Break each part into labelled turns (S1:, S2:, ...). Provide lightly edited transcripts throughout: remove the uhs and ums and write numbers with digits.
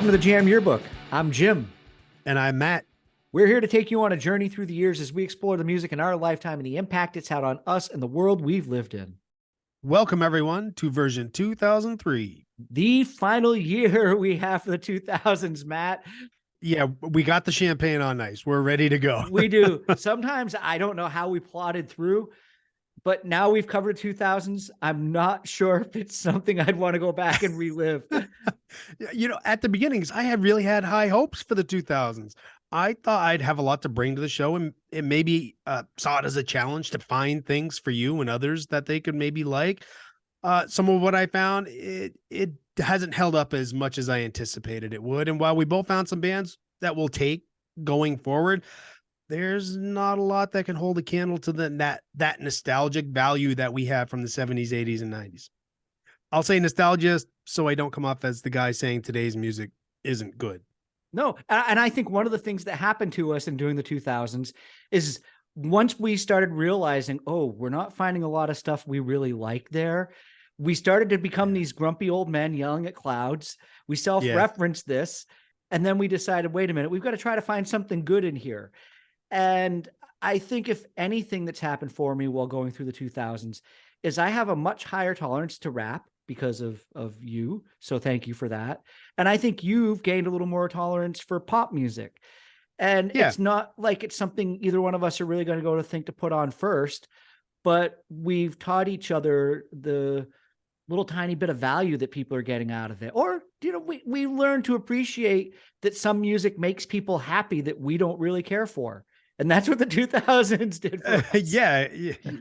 S1: to the Jam Yearbook. I'm Jim.
S2: And I'm Matt.
S1: We're here to take you on a journey through the years as we explore the music in our lifetime and the impact it's had on us and the world we've lived in.
S2: Welcome, everyone, to version 2003.
S1: The final year we have for the 2000s, Matt.
S2: Yeah, we got the champagne on ice. We're ready to go.
S1: We do. Sometimes I don't know how we plotted through, but now we've covered 2000s. I'm not sure if it's something I'd want to go back and relive.
S2: At the beginnings, I had really had high hopes for the 2000s. I thought I'd have a lot to bring to the show and maybe saw it as a challenge to find things for you and others that they could maybe like. Some of what I found, it hasn't held up as much as I anticipated it would. And while we both found some bands that will take going forward, there's not a lot that can hold a candle to that nostalgic value that we have from the 70s, 80s, and 90s. I'll say nostalgia so I don't come off as the guy saying today's music isn't good.
S1: No, and I think one of the things that happened to us in doing the 2000s is once we started realizing, oh, we're not finding a lot of stuff we really like there, we started to become these grumpy old men yelling at clouds. We self-referenced this, and then we decided, wait a minute, we've got to try to find something good in here. And I think if anything that's happened for me while going through the 2000s is I have a much higher tolerance to rap because of you. So thank you for that. And I think you've gained a little more tolerance for pop music. And it's not like it's something either one of us are really going to go to think to put on first, but we've taught each other the little tiny bit of value that people are getting out of it. Or, we learn to appreciate that some music makes people happy that we don't really care for. And that's what the 2000s did for us.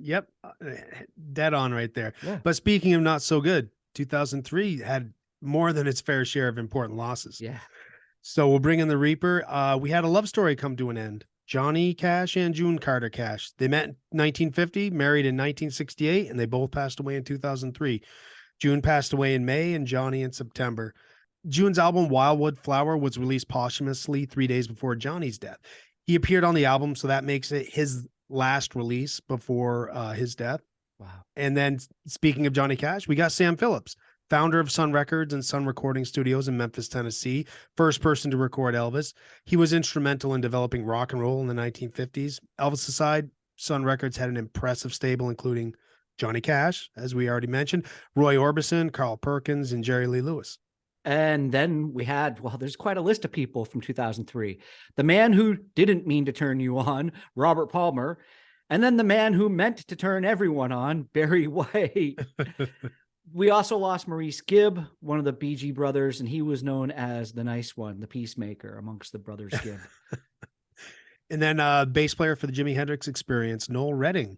S2: Yep. Dead on right there.
S1: Yeah.
S2: But speaking of not so good, 2003 had more than its fair share of important losses.
S1: Yeah.
S2: So we'll bring in the Reaper. We had a love story come to an end. Johnny Cash and June Carter Cash. They met in 1950, married in 1968, and they both passed away in 2003. June passed away in May and Johnny in September. June's album Wildwood Flower was released posthumously 3 days before Johnny's death. He appeared on the album, so that makes it his last release before his death.
S1: Wow.
S2: And then speaking of Johnny Cash, we got Sam Phillips, founder of Sun Records and Sun Recording Studios in Memphis, Tennessee, first person to record Elvis. He was instrumental in developing rock and roll in the 1950s. Elvis aside, Sun Records had an impressive stable, including Johnny Cash, as we already mentioned, Roy Orbison, Carl Perkins, and Jerry Lee Lewis.
S1: And then we had, there's quite a list of people from 2003. The man who didn't mean to turn you on, Robert Palmer. And then the man who meant to turn everyone on, Barry White. We also lost Maurice Gibb, one of the Bee Gee brothers, and he was known as the nice one, the peacemaker amongst the brothers Gibb.
S2: And then bass player for the Jimi Hendrix Experience, Noel Redding.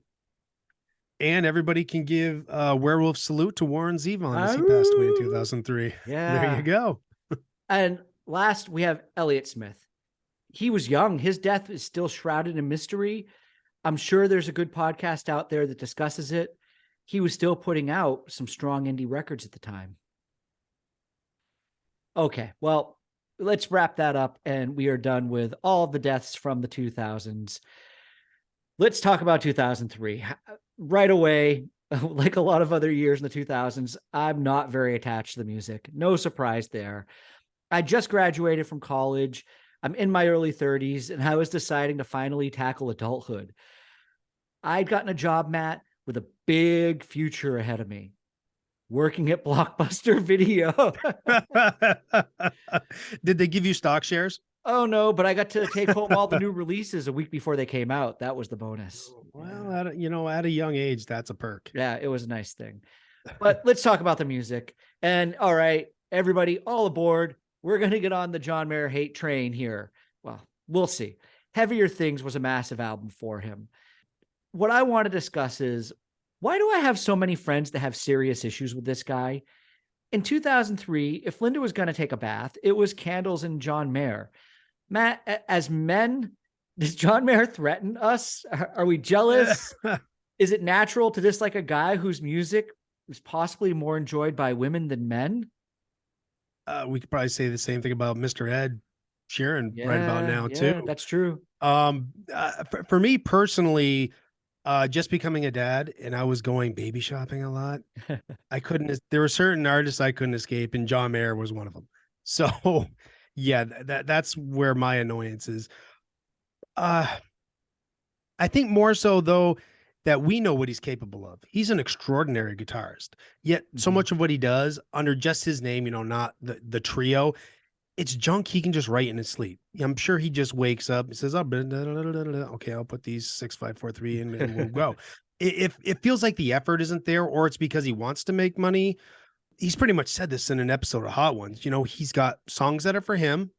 S2: And everybody can give a werewolf salute to Warren Zevon as he passed away in 2003.
S1: Yeah.
S2: There you go.
S1: And last, we have Elliott Smith. He was young. His death is still shrouded in mystery. I'm sure there's a good podcast out there that discusses it. He was still putting out some strong indie records at the time. Okay, well, let's wrap that up, and we are done with all the deaths from the 2000s. Let's talk about 2003. Right away, like a lot of other years in the 2000s, I'm not very attached to the music. No surprise there. I just graduated from college. I'm in my early 30s, and I was deciding to finally tackle adulthood. I'd gotten a job, Matt, with a big future ahead of me, working at Blockbuster Video.
S2: Did they give you stock shares?
S1: Oh, no, but I got to take home all the new releases a week before they came out. That was the bonus.
S2: Well, at a young age, that's a perk.
S1: Yeah, it was a nice thing. But let's talk about the music. And all right, everybody, all aboard. We're going to get on the John Mayer hate train here. Well, we'll see. Heavier Things was a massive album for him. What I want to discuss is, why do I have so many friends that have serious issues with this guy? In 2003, if Linda was going to take a bath, it was candles and John Mayer. Matt, as men, does John Mayer threaten us? Are we jealous? Is it natural to dislike a guy whose music is possibly more enjoyed by women than men?
S2: We could probably say the same thing about Mr. Ed Sheeran right about now too.
S1: That's true.
S2: For me personally, just becoming a dad, and I was going baby shopping a lot. There were certain artists I couldn't escape, and John Mayer was one of them. So Yeah, that's where my annoyance is. Uh, I think more so though that we know what he's capable of. He's an extraordinary guitarist. Yet so
S1: Mhm.
S2: much of what he does under just his name, not the trio, it's junk he can just write in his sleep. I'm sure he just wakes up and says, "Oh, okay, I'll put these 6 5 4 3 and we'll go." If it feels like the effort isn't there, or it's because he wants to make money. He's pretty much said this in an episode of Hot Ones. He's got songs that are for him,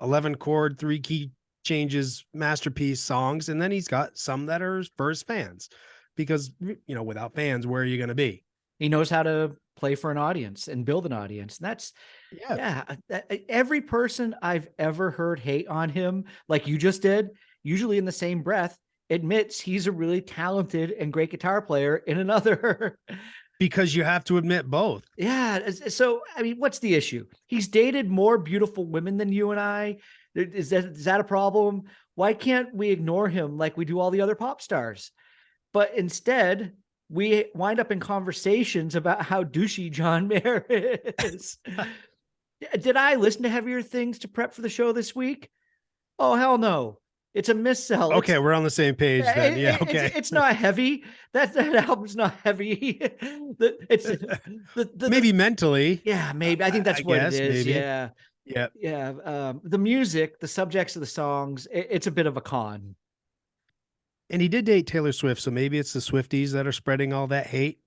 S2: 11 chord, 3 key changes, masterpiece songs. And then he's got some that are for his fans because, without fans, where are you going to be?
S1: He knows how to play for an audience and build an audience. And that's,
S2: Yeah.
S1: yeah, every person I've ever heard hate on him, like you just did, usually in the same breath, admits he's a really talented and great guitar player in another.
S2: Because you have to admit both.
S1: Yeah. So, I mean, what's the issue? He's dated more beautiful women than you and I. Is that a problem? Why can't we ignore him like we do all the other pop stars? But instead, we wind up in conversations about how douchey John Mayer is. Did I listen to heavier things to prep for the show this week? Oh, hell no. It's a missell.
S2: Okay, we're on the same page then. Yeah, okay.
S1: It's not heavy. That album's not heavy. It's
S2: Maybe mentally.
S1: yeah, maybe. I think that's
S2: I
S1: what it
S2: guess,
S1: is.
S2: maybe.
S1: Yeah.
S2: Yeah.
S1: Yeah. The music, the subjects of the songs, it's a bit of a con.
S2: And he did date Taylor Swift, so maybe it's the Swifties that are spreading all that hate.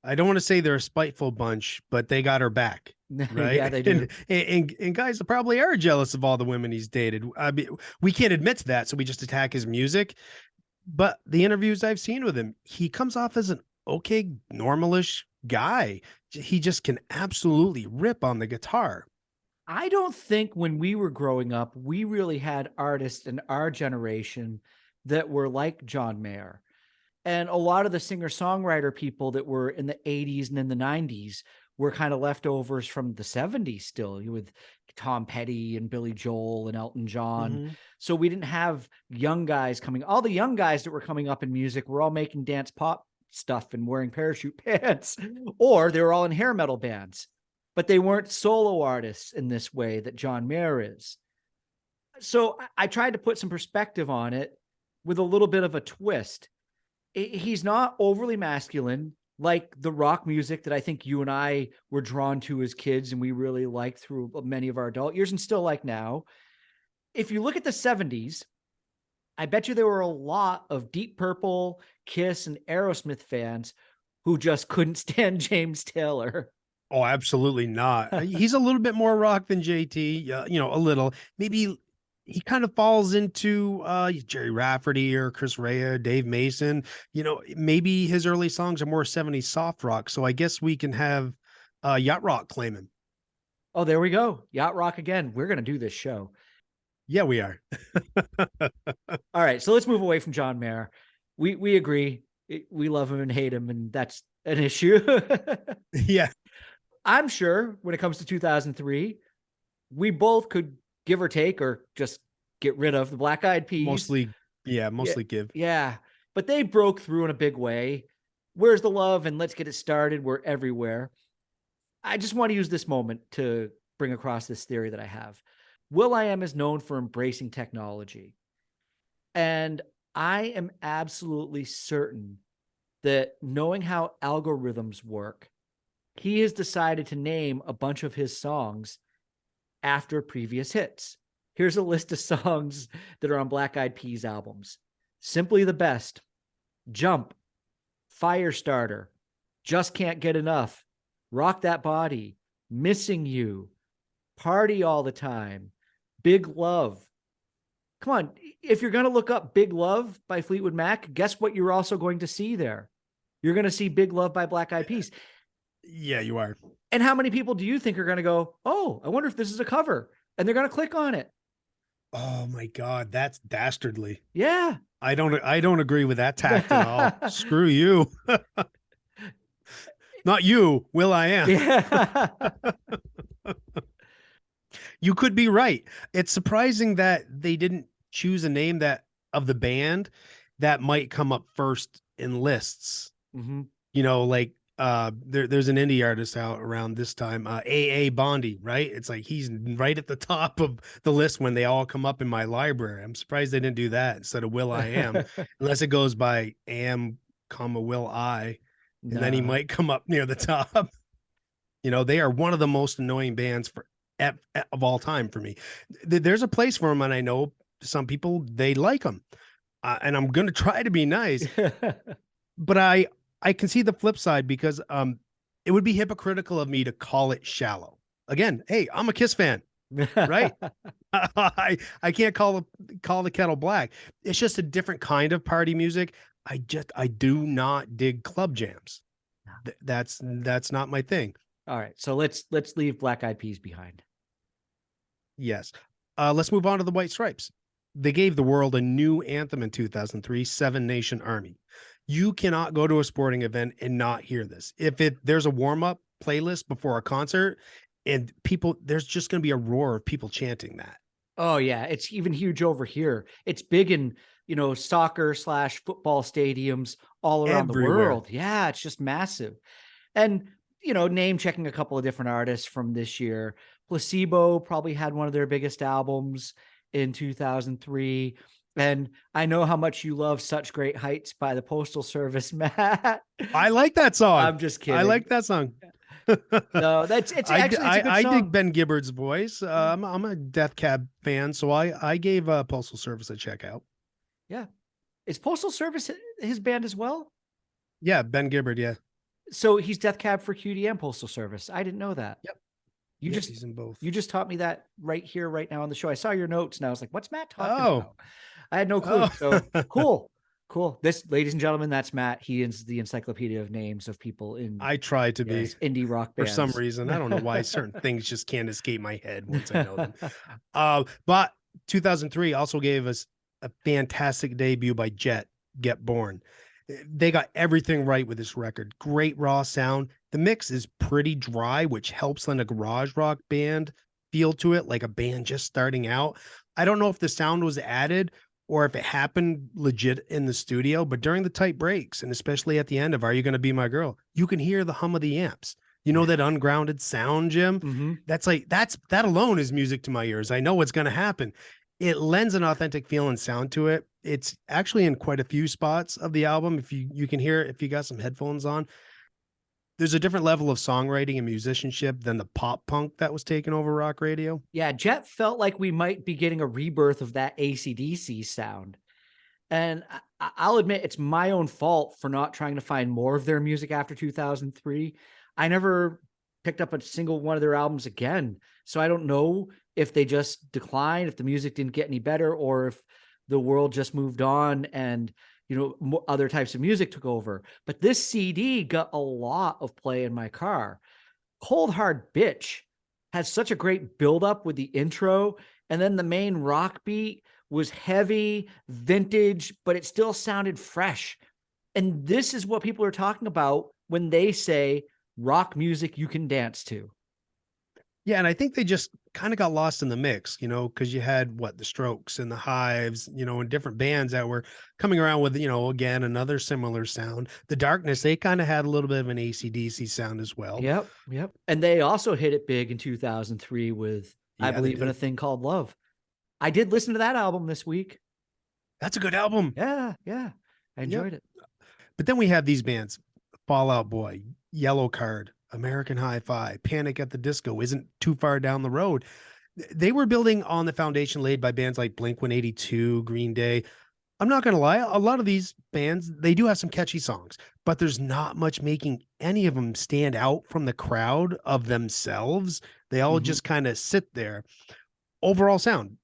S2: I don't want to say they're a spiteful bunch, but they got her back, right?
S1: Yeah, they do.
S2: And guys probably are jealous of all the women he's dated. I mean, we can't admit to that, so we just attack his music. But the interviews I've seen with him, he comes off as an okay, normalish guy. He just can absolutely rip on the guitar.
S1: I don't think when we were growing up, we really had artists in our generation that were like John Mayer. And a lot of the singer-songwriter people that were in the 80s and in the 90s were kind of leftovers from the 70s still, with Tom Petty and Billy Joel and Elton John.
S2: Mm-hmm.
S1: So we didn't have young guys coming. All the young guys that were coming up in music were all making dance pop stuff and wearing parachute pants, or they were all in hair metal bands, but they weren't solo artists in this way that John Mayer is. So I tried to put some perspective on it with a little bit of a twist. He's not overly masculine like the rock music that I think you and I were drawn to as kids and we really liked through many of our adult years and still like now. If you look at the 70s, I bet you there were a lot of Deep Purple, Kiss, and Aerosmith fans who just couldn't stand James Taylor.
S2: Oh, absolutely not. He's a little bit more rock than JT, a little. Maybe he kind of falls into Jerry Rafferty or Chris Rea, Dave Mason. Maybe his early songs are more 70s soft rock. So I guess we can have Yacht Rock claim him.
S1: Oh, there we go. Yacht Rock again. We're going to do this show.
S2: Yeah, we are.
S1: All right. So let's move away from John Mayer. We agree. We love him and hate him, and that's an issue.
S2: Yeah.
S1: I'm sure when it comes to 2003, we both could give or take or just get rid of the Black Eyed Peas.
S2: Mostly give.
S1: Yeah. But they broke through in a big way. Where's the Love and Let's Get It Started were everywhere. I just want to use this moment to bring across this theory that I have. will.i.am is known for embracing technology. And I am absolutely certain that knowing how algorithms work, he has decided to name a bunch of his songs after previous hits. Here's a list of songs that are on Black Eyed Peas albums. Simply the Best, Jump, Firestarter, Just Can't Get Enough, Rock That Body, Missing You, Party All the Time, Big Love. Come on, if you're going to look up Big Love by Fleetwood Mac, guess what you're also going to see there? You're going to see Big Love by Black Eyed Peas.
S2: Yeah, you are.
S1: And how many people do you think are going to go, oh, I wonder if this is a cover? And they're going to click on it.
S2: Oh my God, that's dastardly.
S1: Yeah.
S2: I don't agree with that tact at all. Screw you. Not you, will.i.am.
S1: Yeah.
S2: You could be right. It's surprising that they didn't choose a name that of the band that might come up first in lists.
S1: Mm-hmm.
S2: Like there's an indie artist out around this time, AA Bondi, right? It's like he's right at the top of the list when they all come up in my library. I'm surprised they didn't do that instead of Will I Am, unless it goes by Am, comma Will I, and then he
S1: No.
S2: might come up near the top. You know, they are one of the most annoying bands of all time for me. There's a place for them, and I know some people they like them, and I'm gonna try to be nice, but I can see the flip side because it would be hypocritical of me to call it shallow. Again, hey, I'm a Kiss fan, right? I can't call the kettle black. It's just a different kind of party music. I do not dig club jams. That's not my thing.
S1: All right, so let's leave Black Eyed Peas behind.
S2: Yes. Let's move on to the White Stripes. They gave the world a new anthem in 2003, Seven Nation Army. You cannot go to a sporting event and not hear this. If there's a warm-up playlist before a concert and people, there's just going to be a roar of people chanting that.
S1: Oh yeah, it's even huge over here. It's big in, soccer/football stadiums all around the
S2: Everywhere.
S1: world. Yeah, it's just massive. And, name checking a couple of different artists from this year. Placebo probably had one of their biggest albums in 2003. And I know how much you love Such Great Heights by the Postal Service, Matt.
S2: I like that song.
S1: I'm just kidding.
S2: I like that song.
S1: No, it's actually it's a good song.
S2: I dig Ben Gibbard's voice. I'm a Death Cab fan, so I gave Postal Service a check out.
S1: Yeah. Is Postal Service his band as well?
S2: Yeah, Ben Gibbard, yeah.
S1: So he's Death Cab for Cutie and Postal Service. I didn't know that.
S2: Yep.
S1: He's
S2: in both.
S1: You just taught me that right here, right now on the show. I saw your notes and I was like, what's Matt talking
S2: Oh.
S1: about? I had no clue. So cool. This, ladies and gentlemen, that's Matt. He is the encyclopedia of names of people in
S2: I try to be
S1: indie rock bands.
S2: for some reason. I don't know why certain things just can't escape my head once I know them. But 2003 also gave us a fantastic debut by Jet, Get Born. They got everything right with this record. Great raw sound. The mix is pretty dry, which helps lend a garage rock band feel to it, like a band just starting out. I don't know if the sound was added or if it happened legit in the studio, but during the tight breaks, and especially at the end of Are You Gonna Be My Girl, you can hear the hum of the amps. You know that ungrounded sound, Jim?
S1: Mm-hmm.
S2: That alone is music to my ears. I know what's going to happen. It lends an authentic feel and sound to it. It's actually in quite a few spots of the album. If you can hear it, if you got some headphones on, there's a different level of songwriting and musicianship than the pop punk that was taking over rock radio.
S1: Yeah, Jet felt like we might be getting a rebirth of that AC/DC sound. And I'll admit it's my own fault for not trying to find more of their music after 2003. I never picked up a single one of their albums again. So I don't know if they just declined, if the music didn't get any better, or if the world just moved on and, other types of music took over. But this CD got a lot of play in my car. Cold Hard Bitch has such a great buildup with the intro. And then the main rock beat was heavy, vintage, but it still sounded fresh. And this is what people are talking about when they say rock music you can dance to.
S2: Yeah, and I think they just kind of got lost in the mix, because you had the Strokes and the Hives, and different bands that were coming around with, again, another similar sound. The Darkness, they kind of had a little bit of an AC/DC sound as well.
S1: Yep. And they also hit it big in 2003 with I Believe in a Thing Called Love. I did listen to that album this week.
S2: That's a good album.
S1: Yeah. I enjoyed it.
S2: But then we have these bands, Fall Out Boy, Yellow Card, American Hi-Fi, Panic at the Disco isn't too far down the road. They were building on the foundation laid by bands like Blink-182, Green Day. I'm not going to lie, a lot of these bands, they do have some catchy songs, but there's not much making any of them stand out from the crowd of themselves. They all just kind of sit there. Overall sound,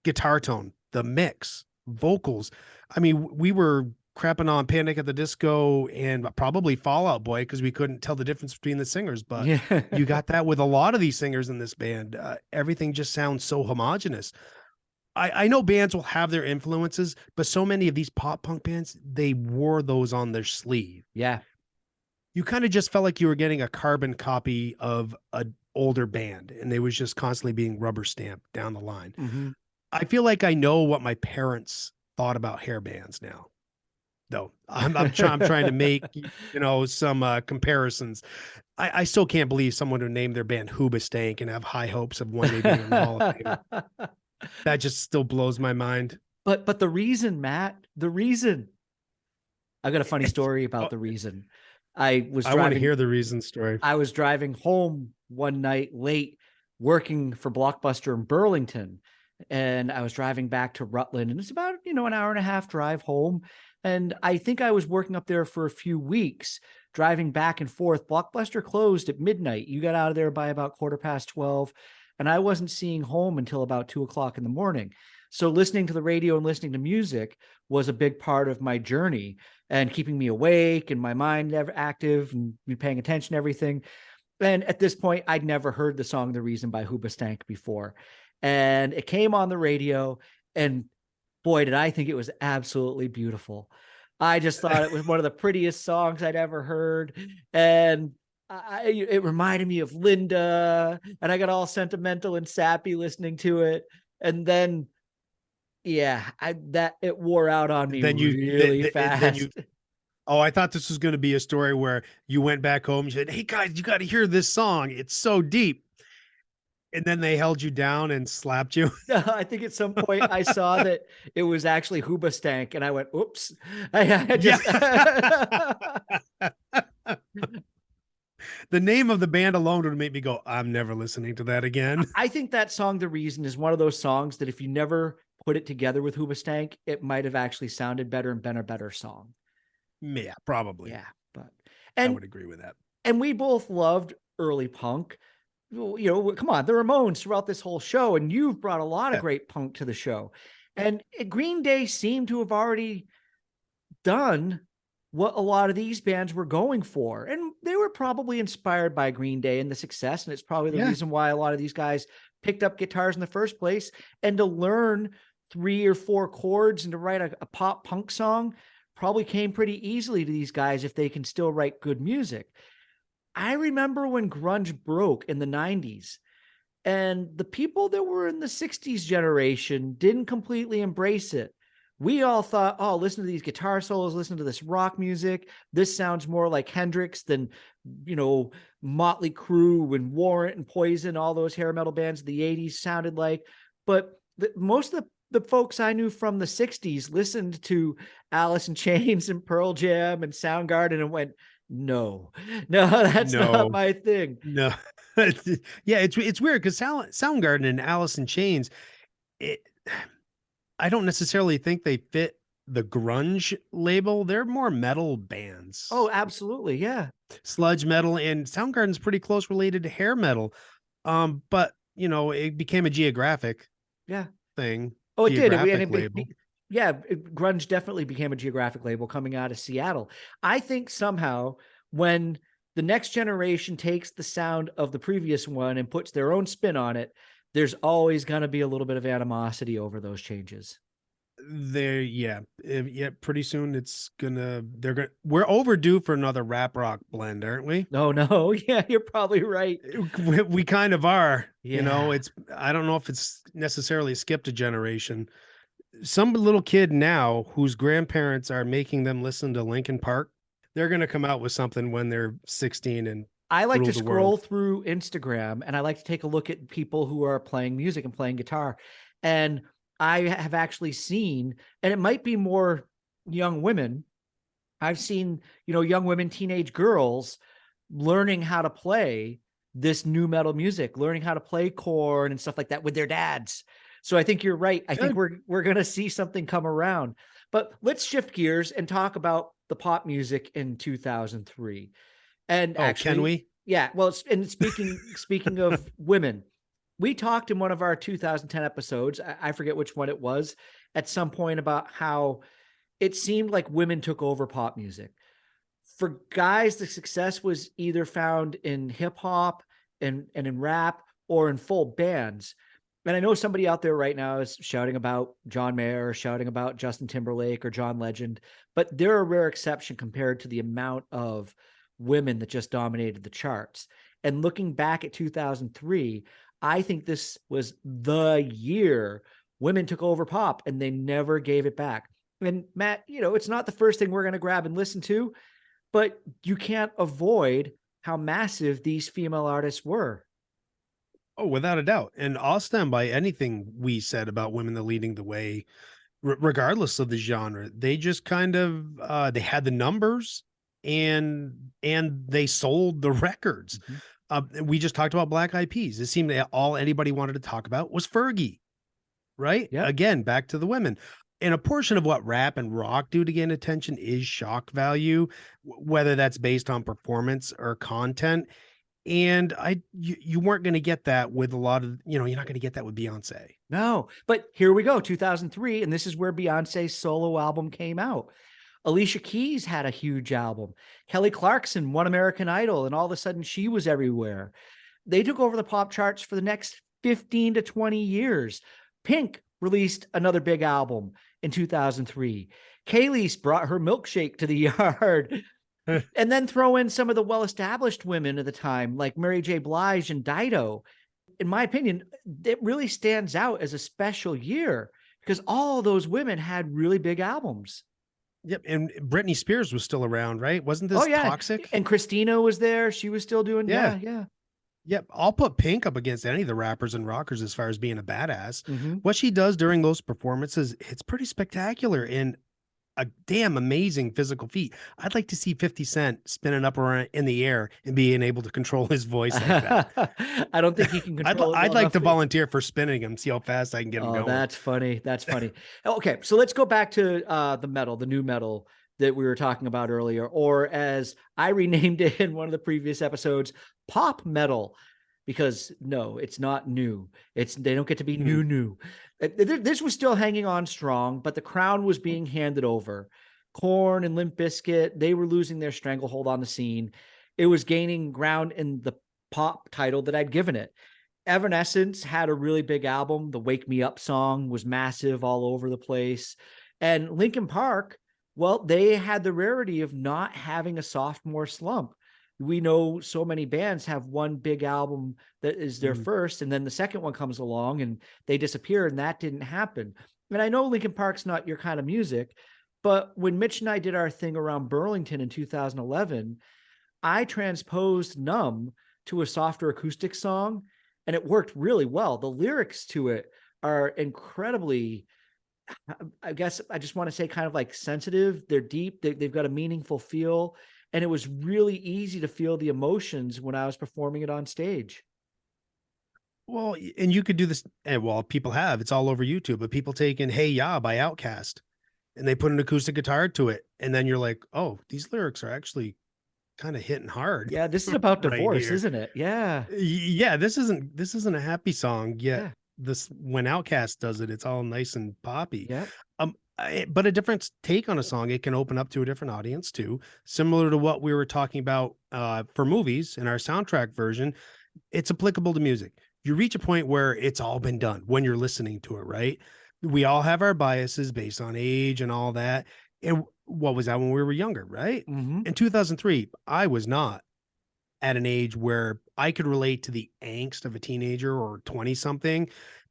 S2: guitar tone, the mix, vocals. I mean, we were crapping on Panic at the Disco and probably Fall Out Boy because we couldn't tell the difference between the singers, but you got that with a lot of these singers in this band. Everything just sounds so homogenous. I know bands will have their influences, but so many of these pop punk bands, they wore those on their sleeve.
S1: Yeah.
S2: You kind of just felt like you were getting a carbon copy of an older band and they was just constantly being rubber stamped down the line. I feel like I know what my parents thought about hair bands now. though. I'm trying to make, some comparisons. I still can't believe someone who named their band Hoobastank and have high hopes of one day being in the Hall of Fame. That just still blows my mind.
S1: But the reason, Matt, the reason, I've got a funny story about
S2: Oh,
S1: the reason. I was
S2: I want to
S1: driving
S2: hear the reason story.
S1: I was driving home one night late, working for Blockbuster in Burlington, and I was driving back to Rutland, and it's about, an hour and a half drive home. And I think I was working up there for a few weeks, driving back and forth. Blockbuster closed at midnight. You got out of there by about 12:15, and I wasn't seeing home until about 2 o'clock in the morning. So listening to the radio and listening to music was a big part of my journey and keeping me awake and my mind ever active and me paying attention to everything. And at this point, I'd never heard the song "The Reason" by Hoobastank before. And it came on the radio, and boy, did I think it was absolutely beautiful. I just thought it was one of the prettiest songs I'd ever heard. And it reminded me of Linda, and I got all sentimental and sappy listening to it. And then, yeah, it wore out on me
S2: Then you,
S1: really fast.
S2: then you, oh, I thought this was going to be a story where you went back home and said, "Hey guys, you got to hear this song. It's so deep." And then they held you down and slapped you.
S1: I think at some point I saw that it was actually Hoobastank, and I went, "Oops!" I just
S2: The name of the band alone would make me go, "I'm never listening to that again."
S1: I think that song, "The Reason," is one of those songs that if you never put it together with Hoobastank, it might have actually sounded better and been a better song.
S2: Yeah, probably.
S1: Yeah, but
S2: I
S1: and
S2: would agree with that.
S1: and we both loved early punk. Come on, the Ramones throughout this whole show, and you've brought a lot of
S2: Yeah.
S1: great punk to the show. And Green Day seemed to have already done what a lot of these bands were going for. And they were probably inspired by Green Day and the success. And it's probably the
S2: Yeah.
S1: reason why a lot of these guys picked up guitars in the first place. And to learn 3 or 4 chords and to write a pop punk song probably came pretty easily to these guys if they can still write good music. I remember when grunge broke in the 90s, and the people that were in the 60s generation didn't completely embrace it. We all thought, oh, listen to these guitar solos, listen to this rock music. This sounds more like Hendrix than, Motley Crue and Warrant and Poison, all those hair metal bands of the 80s sounded like. But most of the folks I knew from the 60s listened to Alice in Chains and Pearl Jam and Soundgarden and went, no, that's not my thing.
S2: No. Yeah, it's weird because Soundgarden and Alice in Chains, I don't necessarily think they fit the grunge label. They're more metal bands.
S1: Oh, absolutely. Yeah.
S2: Sludge metal, and Soundgarden's pretty close related to hair metal. But it became a geographic thing.
S1: Oh, it did.
S2: Label.
S1: Grunge definitely became a geographic label coming out of Seattle. I think somehow when the next generation takes the sound of the previous one and puts their own spin on it, there's always going to be a little bit of animosity over those changes.
S2: Pretty soon we're overdue for another rap rock blend, aren't we?
S1: No. Yeah, you're probably right.
S2: We kind of are.
S1: Yeah.
S2: I don't know if it's necessarily skipped a generation. Some little kid now whose grandparents are making them listen to Linkin Park, they're going to come out with something when they're 16 and
S1: I like to scroll through Instagram, and I like to take a look at people who are playing music and playing guitar. And I have actually seen, and it might be more young women. I've seen, young women, teenage girls learning how to play this new metal music, learning how to play Korn and stuff like that with their dads. So I think you're right. I think we're going to see something come around. But let's shift gears and talk about the pop music in 2003. And actually,
S2: can we?
S1: Yeah. Well, and speaking of women, we talked in one of our 2010 episodes, I forget which one it was, at some point about how it seemed like women took over pop music. For guys, the success was either found in hip hop and in rap or in full bands. And I know somebody out there right now is shouting about John Mayer or shouting about Justin Timberlake or John Legend, but they're a rare exception compared to the amount of women that just dominated the charts. And looking back at 2003, I think this was the year women took over pop and they never gave it back. And Matt, it's not the first thing we're going to grab and listen to, but you can't avoid how massive these female artists were.
S2: Oh, without a doubt. And I'll stand by anything we said about women that leading the way, regardless of the genre. They just kind of they had the numbers and they sold the records.
S1: Mhm.
S2: We just talked about Black Eyed Peas. It seemed that all anybody wanted to talk about was Fergie, right?
S1: Yep.
S2: Again, back to the women. And a portion of what rap and rock do to gain attention is shock value, whether that's based on performance or content. And you weren't going to get that with a lot of, you're not going to get that with Beyonce.
S1: No, but here we go, 2003, and this is where Beyonce's solo album came out. Alicia Keys had a huge album. Kelly Clarkson won American Idol, and all of a sudden she was everywhere. They took over the pop charts for the next 15 to 20 years. Pink released another big album in 2003. Kaylee's brought her milkshake to the yard. And then throw in some of the well-established women of the time, like Mary J. Blige and Dido. In my opinion, it really stands out as a special year because all those women had really big albums.
S2: Yep. And Britney Spears was still around, right? Wasn't this
S1: Oh, yeah.
S2: Toxic?
S1: And Christina was there. She was still doing, yeah.
S2: Yep. I'll put Pink up against any of the rappers and rockers as far as being a badass.
S1: Mm-hmm.
S2: What she does during those performances, it's pretty spectacular and a damn amazing physical feat. I'd like to see 50 Cent spinning up around in the air and being able to control his voice like that.
S1: I don't think he can control
S2: I'd like to volunteer for spinning him, see how fast I can get him going.
S1: That's funny. That's funny. Okay, so let's go back to the new metal that we were talking about earlier, or as I renamed it in one of the previous episodes, pop metal, because no, it's not new. They don't get to be new. This was still hanging on strong, but the crown was being handed over. Korn and Limp Bizkit, they were losing their stranglehold on the scene. It was gaining ground in the pop title that I'd given it. Evanescence had a really big album. The Wake Me Up song was massive all over the place. And Linkin Park, well, they had the rarity of not having a sophomore slump. We know so many bands have one big album that is their first, and then the second one comes along and they disappear, and that didn't happen. And I know Linkin Park's not your kind of music, but when Mitch and I did our thing around Burlington in 2011, I transposed Numb to a softer acoustic song, and it worked really well. The lyrics to it are incredibly, I guess I just want to say, kind of like sensitive. They're deep. They've got a meaningful feel. And it was really easy to feel the emotions when I was performing it on stage.
S2: Well, and you could do this, and well, people have, it's all over YouTube, but people take in Hey Ya by Outkast and they put an acoustic guitar to it. And then you're like, oh, these lyrics are actually kind of hitting hard.
S1: Yeah, this is about
S2: right
S1: divorce,
S2: here.
S1: isn't it? Yeah.
S2: Yeah, this isn't a happy song yet.
S1: Yeah.
S2: This when Outkast does it, it's all nice and poppy.
S1: Yeah.
S2: But a different take on a song, it can open up to a different audience too. Similar to what we were talking about for movies in our soundtrack version, it's applicable to music. You reach a point where it's all been done when you're listening to it, right? We all have our biases based on age and all that. And what was that when we were younger, right?
S1: Mm-hmm.
S2: In 2003, I was not at an age where I could relate to the angst of a teenager or 20 something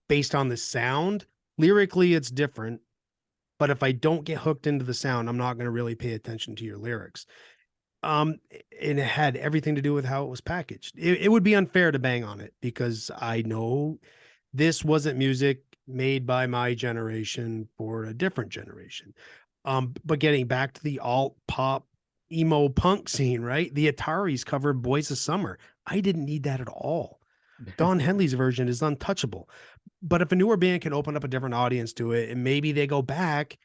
S2: based on the sound. Lyrically, it's different. But if I don't get hooked into the sound, I'm not going to really pay attention to your lyrics. And it had everything to do with how it was packaged. It would be unfair to bang on it because I know this wasn't music made by my generation for a different generation. But getting back to the alt pop emo punk scene, right? The Ataris covered Boys of Summer. I didn't need that at all. Don Henley's version is untouchable. But if a newer band can open up a different audience to it, and maybe they go back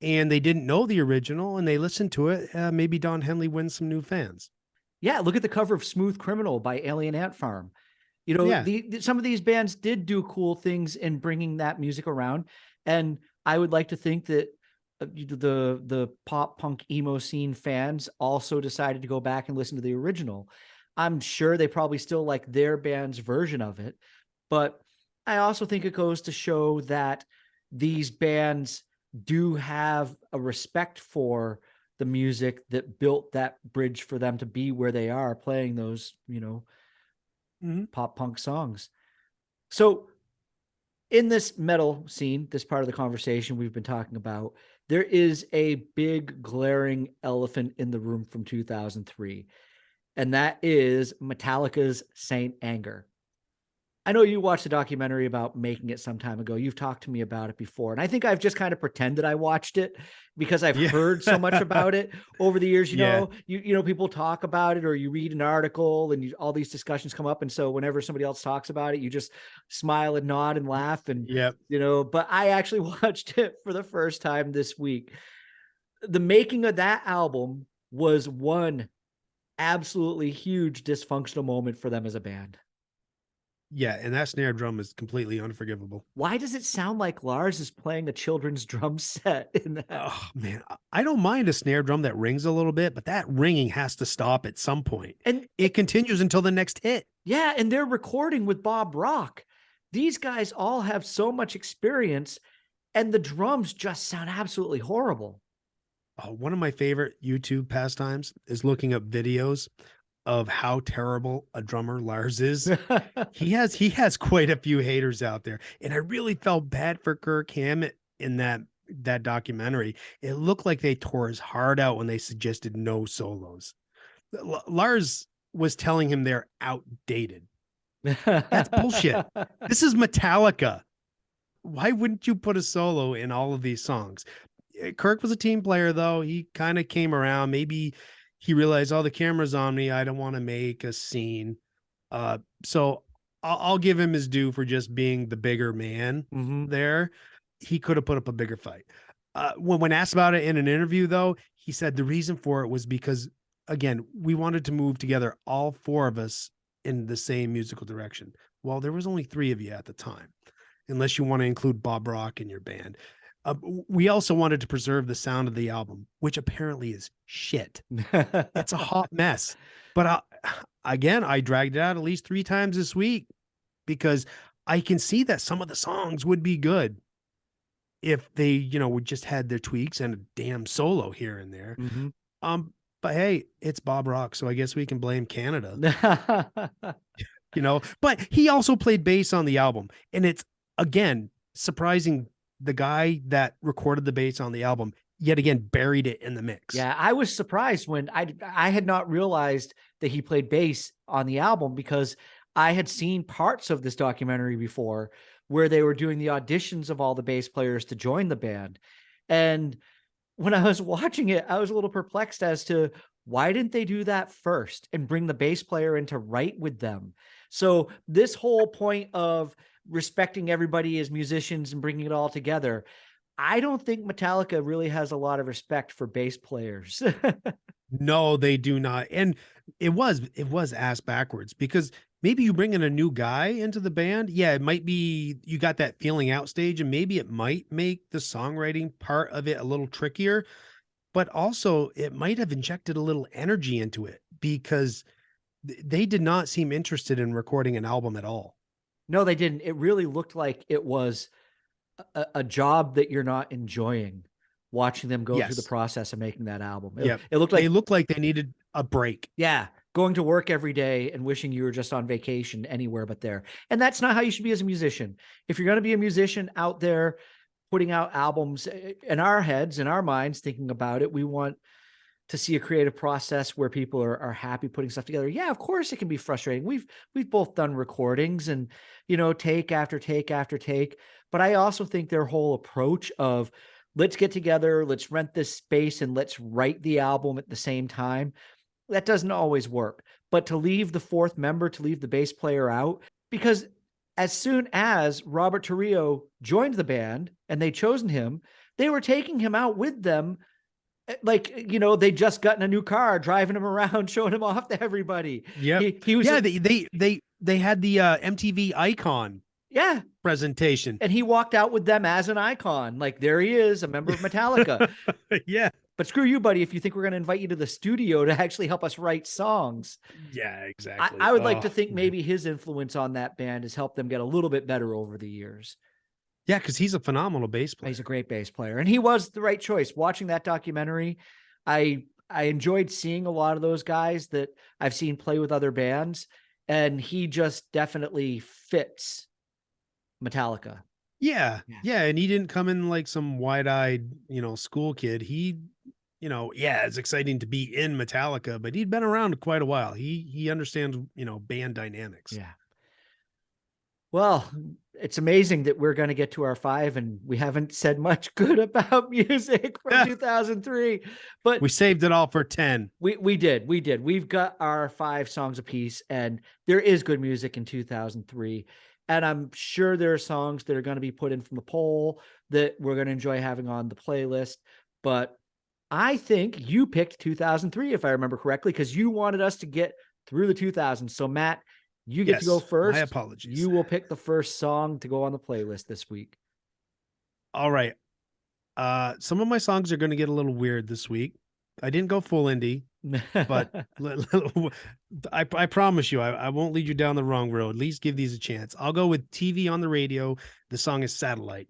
S2: and they didn't know the original and they listen to it, maybe Don Henley wins some new fans.
S1: Yeah, look at the cover of Smooth Criminal by Alien Ant Farm. Some of these bands did do cool things in bringing that music around. And I would like to think that the pop punk emo scene fans also decided to go back and listen to the original. I'm sure they probably still like their band's version of it, but I also think it goes to show that these bands do have a respect for the music that built that bridge for them to be where they are playing those, pop punk songs. So in this metal scene, this part of the conversation we've been talking about, There is a big glaring elephant in the room from 2003, and that is Metallica's Saint Anger. I know you watched a documentary about making it some time ago. You've talked to me about it before. And I think I've just kind of pretended I watched it because I've
S2: Yeah.
S1: heard so much about it over the years.
S2: Yeah.
S1: People talk about it, or you read an article and all these discussions come up. And so whenever somebody else talks about it, you just smile and nod and laugh. And,
S2: Yep.
S1: but I actually watched it for the first time this week. The making of that album was one absolutely huge dysfunctional moment for them as a band.
S2: Yeah, and that snare drum is completely unforgivable.
S1: Why does it sound like Lars is playing a children's drum set in that?
S2: Oh man, I don't mind a snare drum that rings a little bit, but that ringing has to stop at some point.
S1: And
S2: It continues until the next hit.
S1: yeah, and they're recording with Bob Rock. These guys all have so much experience, and the drums just sound absolutely horrible.
S2: One of my favorite YouTube pastimes is looking up videos of how terrible a drummer Lars is. He has quite a few haters out there, and I really felt bad for Kirk Hammett in that documentary. It looked like they tore his heart out when they suggested no solos. Lars was telling him they're outdated. That's bullshit. This is Metallica. Why wouldn't you put a solo in all of these songs? Kirk was a team player, though. He kind of came around. Maybe he realized, oh, the camera's on me. I don't want to make a scene. So I'll give him his due for just being the bigger man there. He could have put up a bigger fight. When asked about it in an interview, though, he said the reason for it was because, again, we wanted to move together, all four of us, in the same musical direction. Well, there was only three of you at the time, unless you want to include Bob Rock in your band. We also wanted to preserve the sound of the album, which apparently is shit. It's a hot mess. But again, I dragged it out at least 3 times this week because I can see that some of the songs would be good if they, would just had their tweaks and a damn solo here and there. But hey, it's Bob Rock, so I guess we can blame Canada. But he also played bass on the album, and it's, again, surprising. The guy that recorded the bass on the album yet again buried it in the mix.
S1: Yeah, I was surprised when I had not realized that he played bass on the album, because I had seen parts of this documentary before where they were doing the auditions of all the bass players to join the band. And when I was watching it, I was a little perplexed as to why didn't they do that first and bring the bass player in to write with them? So this whole point of respecting everybody as musicians and bringing it all together, I don't think Metallica really has a lot of respect for bass players.
S2: No, they do not. And it was asked backwards, because maybe you bring in a new guy into the band. Yeah, it might be, you got that feeling out stage, and maybe it might make the songwriting part of it a little trickier, but also it might have injected a little energy into it, because they did not seem interested in recording an album at all.
S1: No, they didn't. It really looked like it was a job that you're not enjoying, watching them go through the process of making that album. It looked like
S2: they needed a break.
S1: Yeah. Going to work every day and wishing you were just on vacation anywhere but there. And that's not how you should be as a musician. If you're going to be a musician out there putting out albums, in our heads, in our minds, thinking about it, we want to see a creative process where people are happy putting stuff together. Yeah, of course it can be frustrating. We've both done recordings and, take after take after take. But I also think their whole approach of let's get together, let's rent this space, and let's write the album at the same time, that doesn't always work. But to leave the fourth member, to leave the bass player out, because as soon as Robert Trujillo joined the band and they'd chosen him, they were taking him out with them. Like, they just gotten a new car, driving him around, showing him off to everybody.
S2: Yeah.
S1: He was,
S2: they had the MTV Icon presentation,
S1: and he walked out with them as an icon. Like, there he is, a member of Metallica.
S2: Yeah.
S1: But screw you, buddy, if you think we're going to invite you to the studio to actually help us write songs.
S2: Yeah, exactly.
S1: I would like to think maybe his influence on that band has helped them get a little bit better over the years.
S2: Yeah, because he's a phenomenal bass player.
S1: He's a great bass player, and he was the right choice. Watching that documentary, I enjoyed seeing a lot of those guys that I've seen play with other bands, and he just definitely fits Metallica.
S2: Yeah.
S1: Yeah.
S2: Yeah. And he didn't come in like some wide-eyed, school kid. He, yeah, it's exciting to be in Metallica, but he'd been around quite a while. He understands, band dynamics.
S1: Yeah. Well, it's amazing that we're going to get to our 5 and we haven't said much good about music from 2003, but
S2: We saved it all for 10.
S1: we did. We've got our 5 songs apiece, and there is good music in 2003. And I'm sure there are songs that are going to be put in from the poll that we're going to enjoy having on the playlist. But I think you picked 2003, if I remember correctly, because you wanted us to get through the 2000s. So Matt, you get to go
S2: Yes,
S1: first.
S2: my apologies.
S1: You will pick the first song to go on the playlist this week.
S2: All right. Some of my songs are going to get a little weird this week. I didn't go full indie, but I promise you, I won't lead you down the wrong road. At least give these a chance. I'll go with TV on the Radio. The song is Satellite.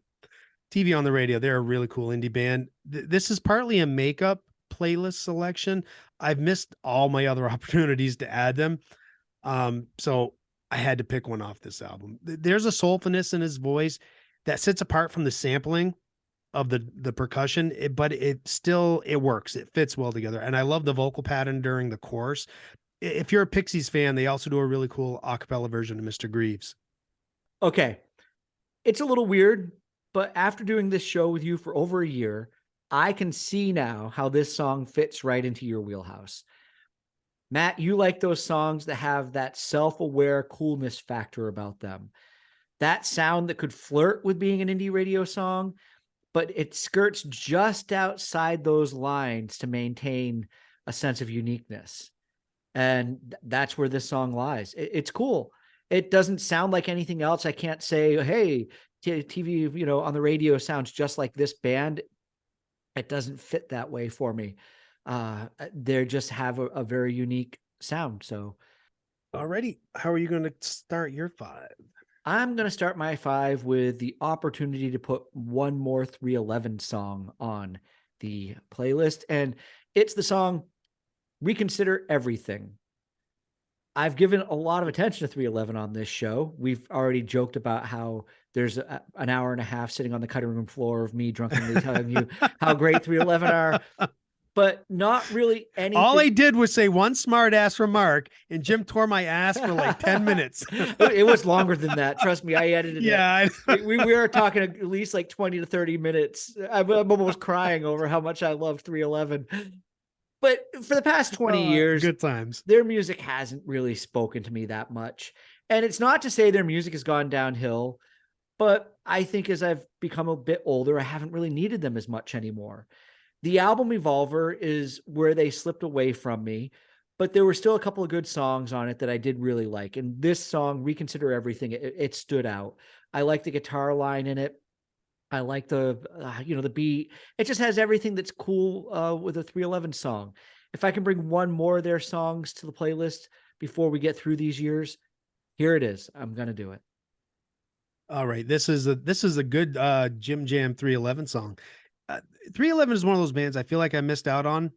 S2: TV on the Radio. They're a really cool indie band. This is partly a makeup playlist selection. I've missed all my other opportunities to add them. So I had to pick one off this album. There's a soulfulness in his voice that sits apart from the sampling of the percussion, but it works. It fits well together. And I love the vocal pattern during the chorus. If you're a Pixies fan, they also do a really cool a cappella version of Mr. Greaves.
S1: Okay. It's a little weird, but after doing this show with you for over a year, I can see now how this song fits right into your wheelhouse. Matt, you like those songs that have that self-aware coolness factor about them. That sound that could flirt with being an indie radio song, but it skirts just outside those lines to maintain a sense of uniqueness. And that's where this song lies. It's cool. It doesn't sound like anything else. I can't say, hey, TV, on the radio sounds just like this band. It doesn't fit that way for me. They just have a very unique sound. So,
S2: alrighty, how are you going to start your 5?
S1: I'm going to start my 5 with the opportunity to put one more 311 song on the playlist, and it's the song Reconsider Everything. I've given a lot of attention to 311 on this show. We've already joked about how there's an hour and a half sitting on the cutting room floor of me drunkenly telling you how great 311 are, but not really anything.
S2: All I did was say one smart ass remark, and Jim tore my ass for like 10 minutes.
S1: It was longer than that. Trust me, I edited it.
S2: Yeah.
S1: We were talking at least like 20 to 30 minutes. I'm almost crying over how much I loved 311. But for the past 20 years,
S2: good times.
S1: Their music hasn't really spoken to me that much. And it's not to say their music has gone downhill, but I think as I've become a bit older, I haven't really needed them as much anymore. The album Evolver is where they slipped away from me, but there were still a couple of good songs on it that I did really like. And this song, Reconsider Everything, it stood out. I like the guitar line in it. I like the beat. It just has everything that's cool with a 311 song. If I can bring one more of their songs to the playlist before we get through these years, here it is. I'm going to do it.
S2: All right. This is a good Jim Jam 311 song. 311 is one of those bands I feel like I missed out on.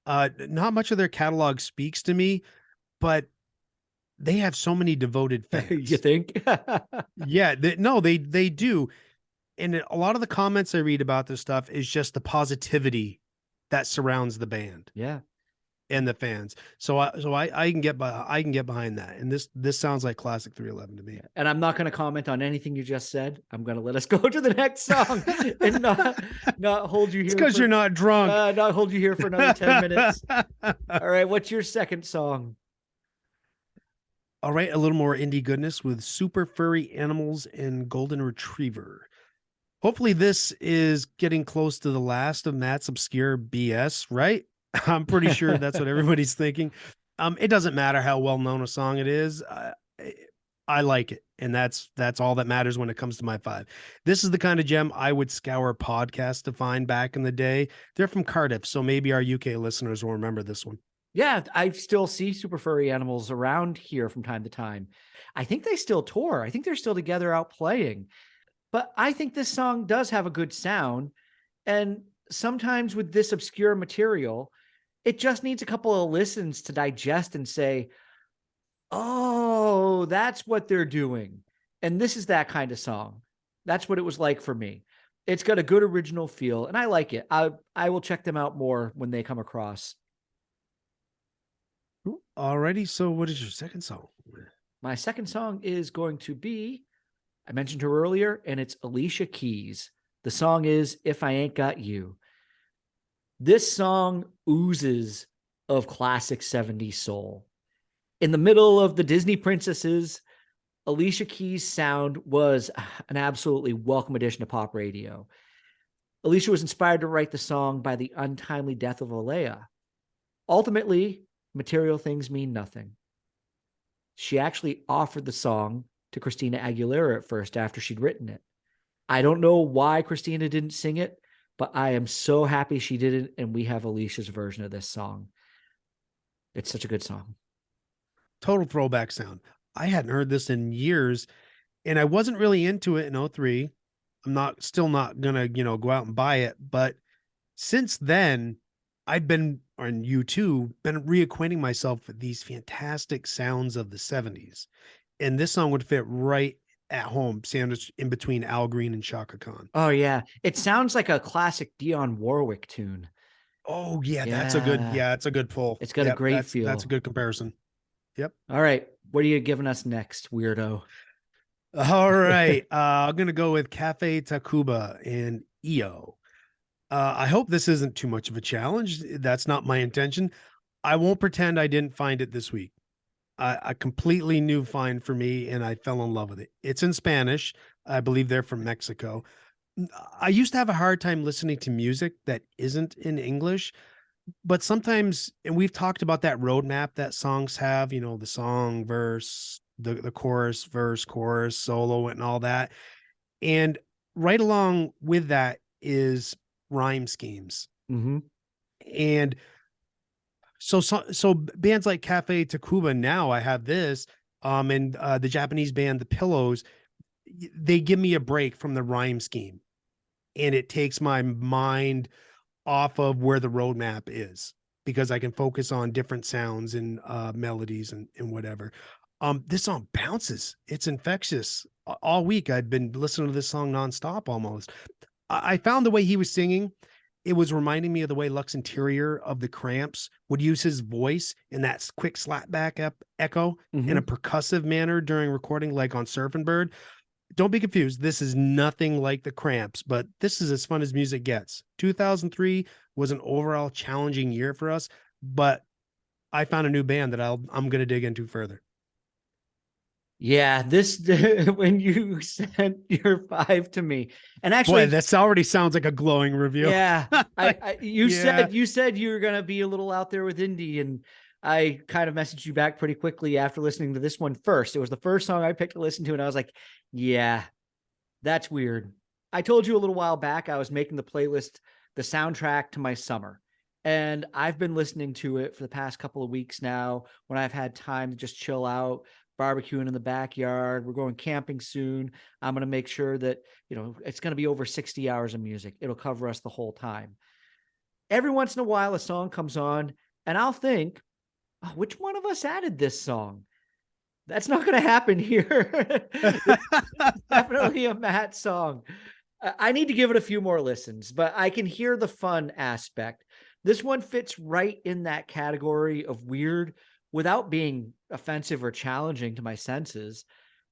S2: Not much of their catalog speaks to me, but they have so many devoted fans.
S1: You think?
S2: Yeah, they do. And a lot of the comments I read about this stuff is just the positivity that surrounds the band.
S1: Yeah.
S2: And the fans. So I can get behind that. And this sounds like classic 311 to me.
S1: And I'm not going to comment on anything you just said. I'm going to let us go to the next song and not hold you here.
S2: It's because you're not drunk.
S1: Not hold you here for another 10 minutes. All right. What's your second song?
S2: All right. A little more indie goodness with Super Furry Animals and Golden Retriever. Hopefully this is getting close to the last of Matt's obscure BS, right? I'm pretty sure that's what everybody's thinking. It doesn't matter how well known a song it is. I like it. And that's all that matters when it comes to my 5. This is the kind of gem I would scour podcasts to find back in the day. They're from Cardiff, so maybe our UK listeners will remember this one.
S1: Yeah, I still see Super Furry Animals around here from time to time. I think they still tour. I think they're still together out playing. But I think this song does have a good sound. And sometimes with this obscure material, it just needs a couple of listens to digest and say, oh, that's what they're doing. And this is that kind of song. That's what it was like for me. It's got a good original feel, and I like it. I will check them out more when they come across.
S2: Alrighty. So what is your second song?
S1: My second song is going to be, I mentioned her earlier, and it's Alicia Keys. The song is If I Ain't Got You. This song oozes of classic 70s soul. In the middle of the Disney princesses, Alicia Keys' sound was an absolutely welcome addition to pop radio. Alicia was inspired to write the song by the untimely death of Alea. Ultimately, material things mean nothing. She actually offered the song to Christina Aguilera at first after she'd written it. I don't know why Christina didn't sing it, but I am so happy she did it, and we have Alicia's version of this song. It's such a good song.
S2: Total throwback sound. I hadn't heard this in years, and I wasn't really into it in '03. I'm still not gonna, go out and buy it. But since then, I've been, and you too, been reacquainting myself with these fantastic sounds of the '70s. And this song would fit right at home, sandwiched in between Al Green and Shaka Khan.
S1: Oh, yeah. It sounds like a classic Dionne Warwick tune.
S2: Oh, yeah, that's a good pull.
S1: It's got a great
S2: That's
S1: feel.
S2: a good comparison. Yep.
S1: All right. What are you giving us next, weirdo?
S2: All right. I'm going to go with Cafe Tacuba and EO. I hope this isn't too much of a challenge. That's not my intention. I won't pretend I didn't find it this week. A completely new find for me, and I fell in love with it. It's in Spanish. I believe they're from Mexico. I used to have a hard time listening to music that isn't in English, but sometimes, and we've talked about that roadmap that songs have, the song, verse, the chorus, verse, chorus, solo, and all that. And right along with that is rhyme schemes.
S1: Mm-hmm.
S2: And so bands like Cafe Tacuba, now I have this, and the Japanese band The Pillows, they give me a break from the rhyme scheme, and it takes my mind off of where the roadmap is, because I can focus on different sounds and melodies and whatever. This song bounces. It's infectious. All week I'd been listening to this song nonstop almost. I found the way he was singing, it was reminding me of the way Lux Interior of the Cramps would use his voice in that quick slapback echo in a percussive manner during recording, like on Surfing Bird. Don't be confused. This is nothing like the Cramps, but this is as fun as music gets. 2003 was an overall challenging year for us, but I found a new band that I'm going to dig into further.
S1: Yeah, this when you sent your 5 to me, and actually,
S2: boy, this already sounds like a glowing review.
S1: Yeah, you said you were gonna be a little out there with indie, and I kind of messaged you back pretty quickly after listening to this one first. It was the first song I picked to listen to, and I was like, yeah, that's weird. I told you a little while back I was making the playlist the soundtrack to my summer, and I've been listening to it for the past couple of weeks now when I've had time to just chill out, barbecuing in the backyard. We're going camping soon. I'm going to make sure that, it's going to be over 60 hours of music. It'll cover us the whole time. Every once in a while, a song comes on and I'll think, oh, which one of us added this song? That's not going to happen here. It's definitely a Matt song. I need to give it a few more listens, but I can hear the fun aspect. This one fits right in that category of weird without being offensive or challenging to my senses.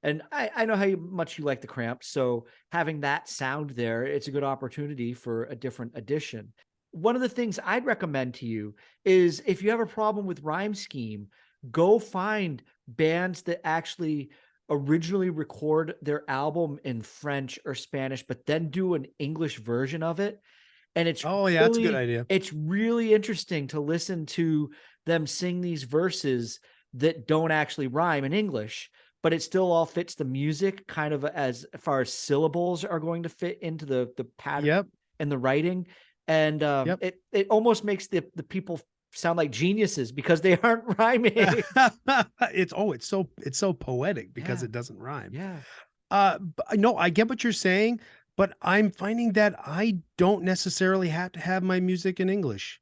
S1: And I know how much you like the Cramps, so having that sound there, it's a good opportunity for a different addition. One of the things I'd recommend to you is, if you have a problem with rhyme scheme, go find bands that actually originally record their album in French or Spanish, but then do an English version of it. And it's
S2: that's a good idea.
S1: It's really interesting to listen to them sing these verses that don't actually rhyme in English, but it still all fits the music, kind of as far as syllables are going to fit into the pattern and the writing. And it almost makes the people sound like geniuses because they aren't rhyming.
S2: It's so poetic because it doesn't rhyme.
S1: Yeah.
S2: No, I get what you're saying, but I'm finding that I don't necessarily have to have my music in English,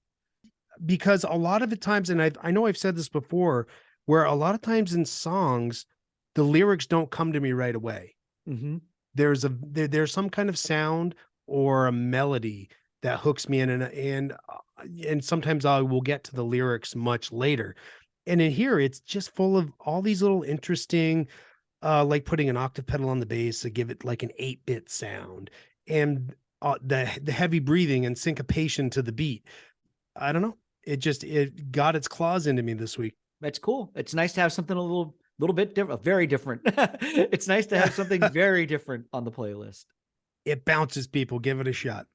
S2: because a lot of the times, and I know I've said this before, where a lot of times in songs, the lyrics don't come to me right away.
S1: Mm-hmm.
S2: there's some kind of sound or a melody that hooks me in, and sometimes I will get to the lyrics much later. And in here, it's just full of all these little interesting, like putting an octave pedal on the bass to give it like an 8-bit sound, and the heavy breathing and syncopation to the beat. I don't know. It got its claws into me this week.
S1: That's cool. It's nice to have something a little bit different, very different. It's nice to have something very different on the playlist.
S2: It bounces people. Give it a shot.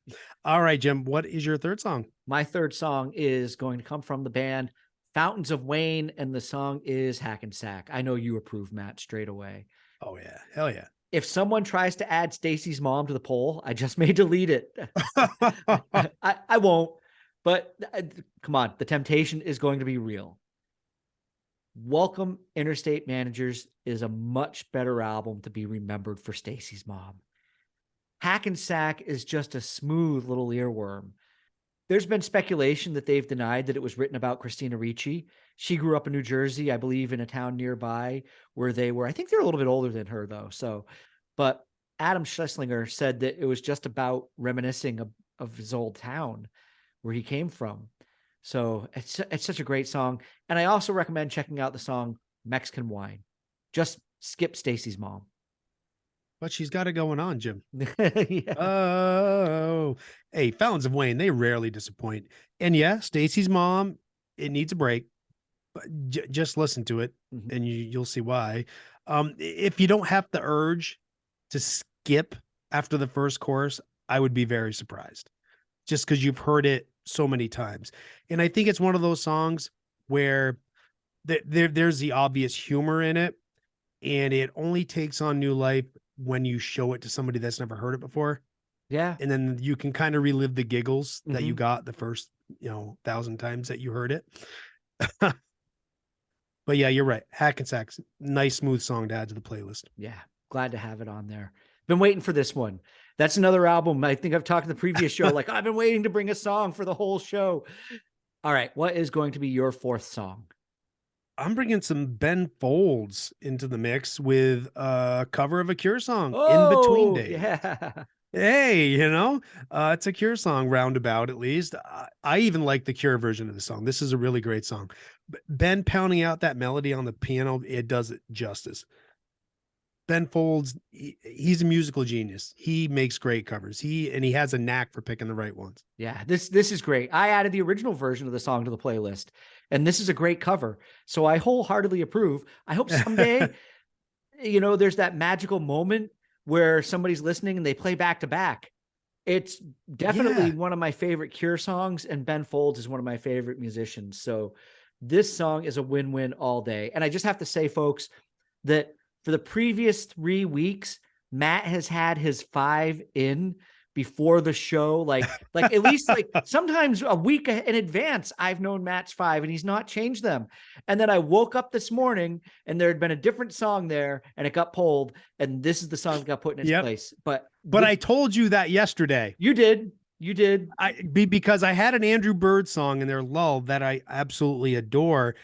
S2: All right, Jim, what is your third song?
S1: My third song is going to come from the band Fountains of Wayne, and the song is Hackensack. I know you approve, Matt, straight away.
S2: Oh yeah. Hell yeah.
S1: If someone tries to add Stacy's mom to the poll, I just may delete it. I won't, but come on, the temptation is going to be real. Welcome Interstate Managers is a much better album to be remembered for Stacy's mom. Hackensack is just a smooth little earworm. There's been speculation that they've denied that it was written about Christina Ricci. She grew up in New Jersey, I believe, in a town nearby where they were. I think they're a little bit older than her, though. But Adam Schlesinger said that it was just about reminiscing of his old town where he came from. So it's such a great song. And I also recommend checking out the song Mexican Wine. Just skip Stacy's mom.
S2: But she's got it going on, Jim.
S1: Yeah.
S2: Oh, hey, Fountains of Wayne, they rarely disappoint. And yeah, Stacy's mom, it needs a break, but just listen to it and you'll see why. If you don't have the urge to skip after the first chorus, I would be very surprised, just because you've heard it so many times. And I think it's one of those songs where there's the obvious humor in it, and it only takes on new life when you show it to somebody that's never heard it before.
S1: Yeah.
S2: And then you can kind of relive the giggles that you got the first, 1,000 times that you heard it. But yeah, you're right. Hackensack's nice, smooth song to add to the playlist.
S1: Yeah. Glad to have it on there. Been waiting for this one. That's another album. I think I've talked in the previous show, like I've been waiting to bring a song for the whole show. All right. What is going to be your fourth song?
S2: I'm bringing some Ben Folds into the mix with a cover of a Cure song,
S1: Oh,
S2: In Between Days.
S1: Yeah.
S2: Hey, it's a Cure song roundabout, at least. I even like the Cure version of the song. This is a really great song. Ben pounding out that melody on the piano, it does it justice. Ben Folds, he's a musical genius. He makes great covers. He has a knack for picking the right ones.
S1: Yeah, this is great. I added the original version of the song to the playlist, and this is a great cover. So I wholeheartedly approve. I hope someday, there's that magical moment where somebody's listening and they play back to back. It's definitely one of my favorite Cure songs, and Ben Folds is one of my favorite musicians. So this song is a win-win all day. And I just have to say, folks, that for the previous 3 weeks, Matt has had his 5 in before the show. Like at least like sometimes a week in advance, I've known Matt's 5 and he's not changed them. And then I woke up this morning and there had been a different song there and it got pulled. And this is the song that got put in its place. But
S2: I told you that yesterday.
S1: You did.
S2: Because I had an Andrew Bird song in there, Lull, that I absolutely adore.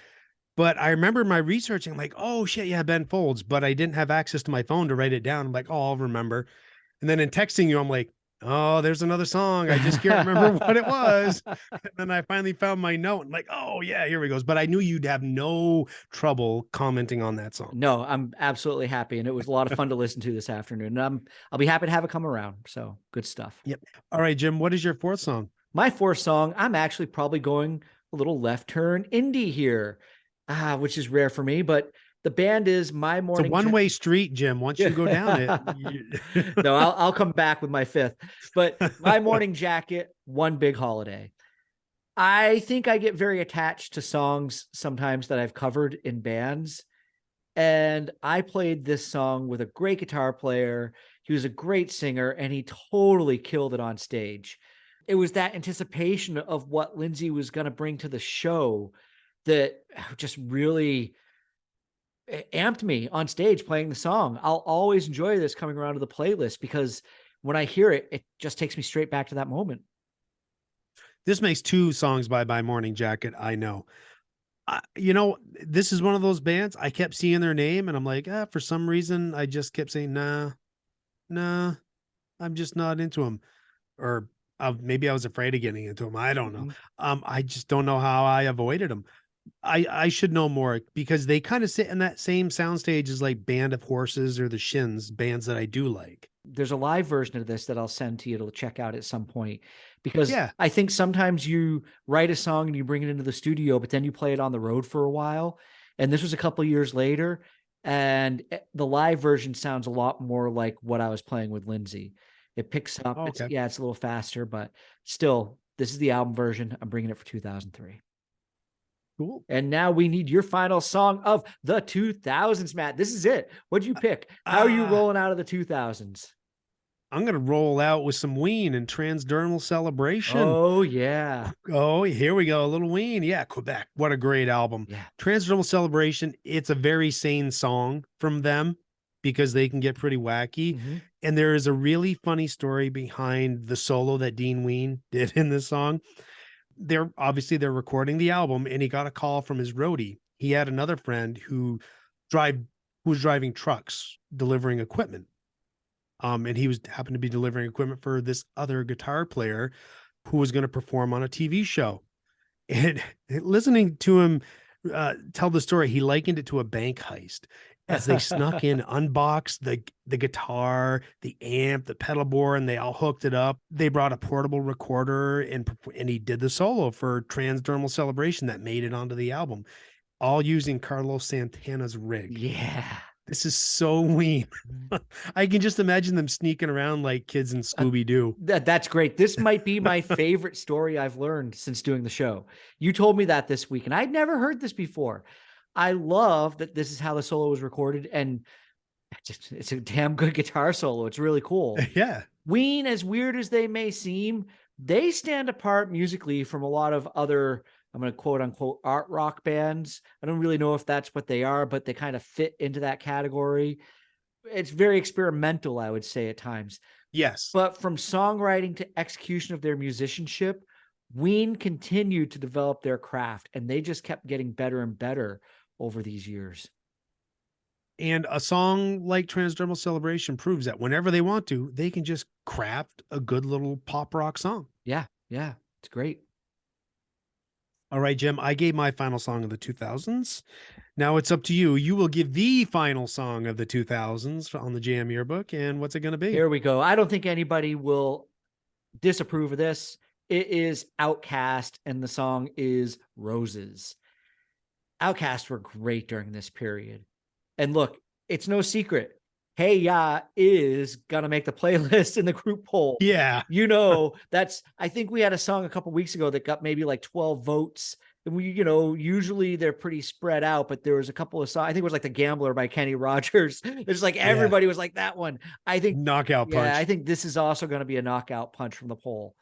S2: But I remember my researching, like, oh shit, yeah, Ben Folds, but I didn't have access to my phone to write it down. I'm like, oh, I'll remember. And then in texting you, I'm like, oh, there's another song. I just can't remember what it was. And then I finally found my note and like, oh yeah, here we go. But I knew you'd have no trouble commenting on that song.
S1: No, I'm absolutely happy. And it was a lot of fun to listen to this afternoon. And I'll be happy to have it come around. So good stuff.
S2: Yep. All right, Jim, what is your fourth song?
S1: My fourth song, I'm actually probably going a little left turn indie here. Which is rare for me, but the band is My Morning.
S2: It's a one-way street, Jim. Once you go down it.
S1: No, I'll come back with my fifth, but My Morning Jacket, One Big Holiday. I think I get very attached to songs sometimes that I've covered in bands. And I played this song with a great guitar player. He was a great singer and he totally killed it on stage. It was that anticipation of what Lindsay was going to bring to the show that just really amped me on stage playing the song. I'll always enjoy this coming around to the playlist because when I hear it, it just takes me straight back to that moment.
S2: This makes 2 songs by My Morning Jacket. I know. This is one of those bands. I kept seeing their name and I'm like, for some reason, I just kept saying, nah, nah, I'm just not into them. Or maybe I was afraid of getting into them. I don't know.
S1: Mhm.
S2: I just don't know how I avoided them. I should know more because they kind of sit in that same soundstage as like Band of Horses or the Shins, bands that I do like.
S1: There's a live version of this that I'll send to you to check out at some point, because
S2: Yeah.
S1: I think sometimes you write a song and you bring it into the studio, but then you play it on the road for a while. And this was a couple years later, and the live version sounds a lot more like what I was playing with Lindsay. It picks up.
S2: Oh,
S1: It's
S2: okay.
S1: yeah, it's a little faster, but still, this is the album version. I'm bringing it for 2003.
S2: Cool.
S1: And now we need your final song of the 2000s, Matt. This is it. What'd you pick? How are you
S2: Ah,
S1: rolling out of the 2000s?
S2: I'm gonna roll out with some Ween and Transdermal Celebration.
S1: Oh, yeah.
S2: Oh, here we go. A little Ween. Yeah, Quebec. What a great album.
S1: Yeah.
S2: Transdermal Celebration. It's a very sane song from them because they can get pretty wacky.
S1: Mhm.
S2: And there is a really funny story behind the solo that Dean Ween did in this song. They're recording the album and he got a call from his roadie. He had another friend drive who was driving trucks, delivering equipment. And he was happened to be delivering equipment for this other guitar player who was going to perform on a TV show. And listening to him tell the story, he likened it to a bank heist as they snuck in, unboxed the guitar, the amp, the pedal board, and they all hooked it up. They brought a portable recorder and he did the solo for Transdermal Celebration that made it onto the album, all using Carlos Santana's rig.
S1: Yeah.
S2: This is so Ween. I can just imagine them sneaking around like kids in Scooby Doo.
S1: That's great. This might be my favorite story I've learned since doing the show. You told me that this week, and I'd never heard this before. I love that this is how the solo was recorded, and it's a damn good guitar solo. It's really cool.
S2: Yeah.
S1: Ween, as weird as they may seem, they stand apart musically from a lot of other, I'm going to quote unquote, art rock bands. I don't really know if that's what they are, but they kind of fit into that category. It's very experimental, I would say, at times.
S2: Yes.
S1: But from songwriting to execution of their musicianship, Ween continued to develop their craft, and they just kept getting better and better over these years.
S2: And a song like Transdermal Celebration proves that whenever they want to, they can just craft a good little pop rock song.
S1: Yeah, yeah, it's great.
S2: All right, Jim, I gave my final song of the 2000s. Now it's up to you. You will give the final song of the 2000s on the Jam Yearbook. And what's it going to be?
S1: Here we go. I don't think anybody will disapprove of this. It is Outkast, and the song is Roses. Outkast were great during this period. And look, it's no secret. Hey Ya is gonna make the playlist in the group poll.
S2: Yeah.
S1: You know, I think we had a song a couple weeks ago that got maybe like 12 votes. And we, usually they're pretty spread out, but there was a couple of songs. I think it was like The Gambler by Kenny Rogers. It's like everybody was like that one. I think
S2: Knockout punch.
S1: Yeah, I think this is also going to be a knockout punch from the poll.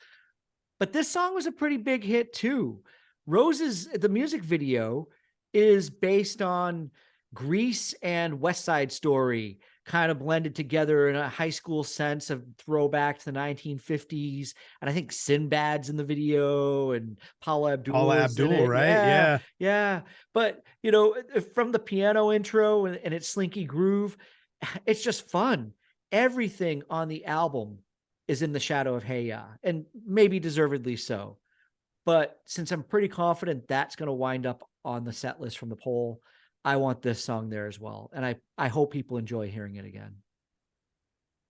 S1: But this song was a pretty big hit too. Roses, the music video is based on Grease and West Side Story, kind of blended together in a high school sense of throwback to the 1950s. And I think Sinbad's in the video and Paula Abdul.
S2: Paula Abdul, right?
S1: Yeah. Yeah. But, from the piano intro and its slinky groove, it's just fun. Everything on the album is in the shadow of Hey Ya, and maybe deservedly so. But since I'm pretty confident that's going to wind up on the set list from the poll, I want this song there as well. And I hope people enjoy hearing it again.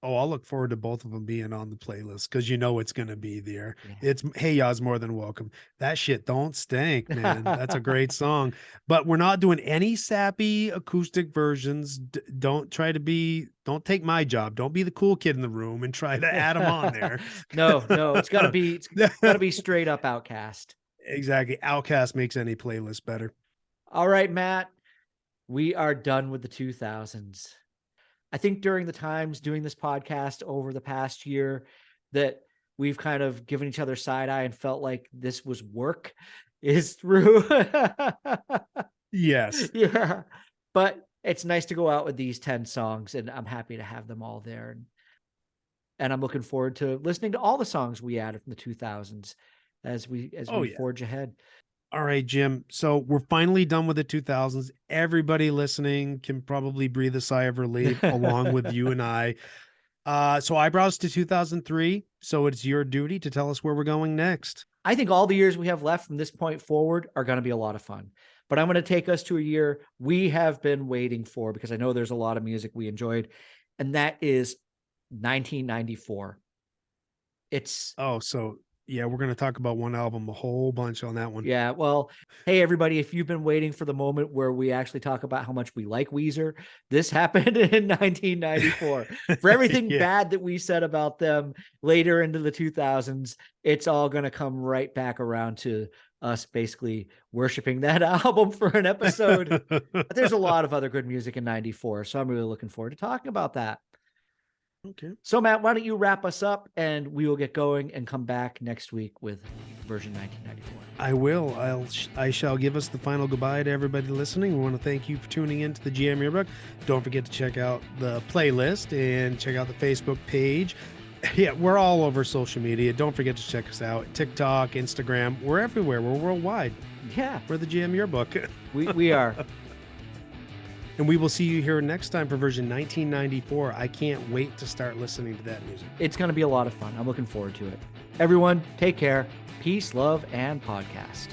S2: Oh, I'll look forward to both of them being on the playlist because it's going to be there.
S1: Yeah.
S2: It's Hey Ya's more than welcome. That shit don't stink, man. That's a great song. But we're not doing any sappy acoustic versions. Don't take my job. Don't be the cool kid in the room and try to add them on there.
S1: No, it's gotta be straight up Outkast.
S2: Exactly. Outkast makes any playlist better.
S1: All right, Matt, we are done with the 2000s. I think during the times doing this podcast over the past year that we've kind of given each other side eye and felt like this was work is through.
S2: Yes.
S1: Yeah. But it's nice to go out with these 10 songs, and I'm happy to have them all there. And I'm looking forward to listening to all the songs we added from the 2000s as we forge ahead.
S2: All right, Jim. So we're finally done with the 2000s. Everybody listening can probably breathe a sigh of relief along with you and I. So eyebrows to 2003. So it's your duty to tell us where we're going next.
S1: I think all the years we have left from this point forward are going to be a lot of fun. But I'm going to take us to a year we have been waiting for, because I know there's a lot of music we enjoyed, and that is 1994. It's
S2: So yeah, we're going to talk about one album, a whole bunch on that one.
S1: Yeah, well, hey everybody, if you've been waiting for the moment where we actually talk about how much we like Weezer, this happened in 1994. For everything
S2: Yeah.
S1: bad that we said about them later into the 2000s, it's all going to come right back around to us basically worshiping that album for an episode. But there's a lot of other good music in 94, so I'm really looking forward to talking about that.
S2: Okay.
S1: So Matt, why don't you wrap us up and we will get going and come back next week with version 1994.
S2: I will. I shall give us the final goodbye to everybody listening. We want to thank you for tuning in to the GM Yearbook. Don't forget to check out the playlist and check out the Facebook page. Yeah, we're all over social media. Don't forget to check us out. TikTok, Instagram, we're everywhere. We're worldwide.
S1: Yeah,
S2: We're the GM Yearbook.
S1: we are.
S2: And we will see you here next time for version 1994. I can't wait to start listening to that music.
S1: It's going to be a lot of fun. I'm looking forward to it. Everyone, take care. Peace, love, and podcast.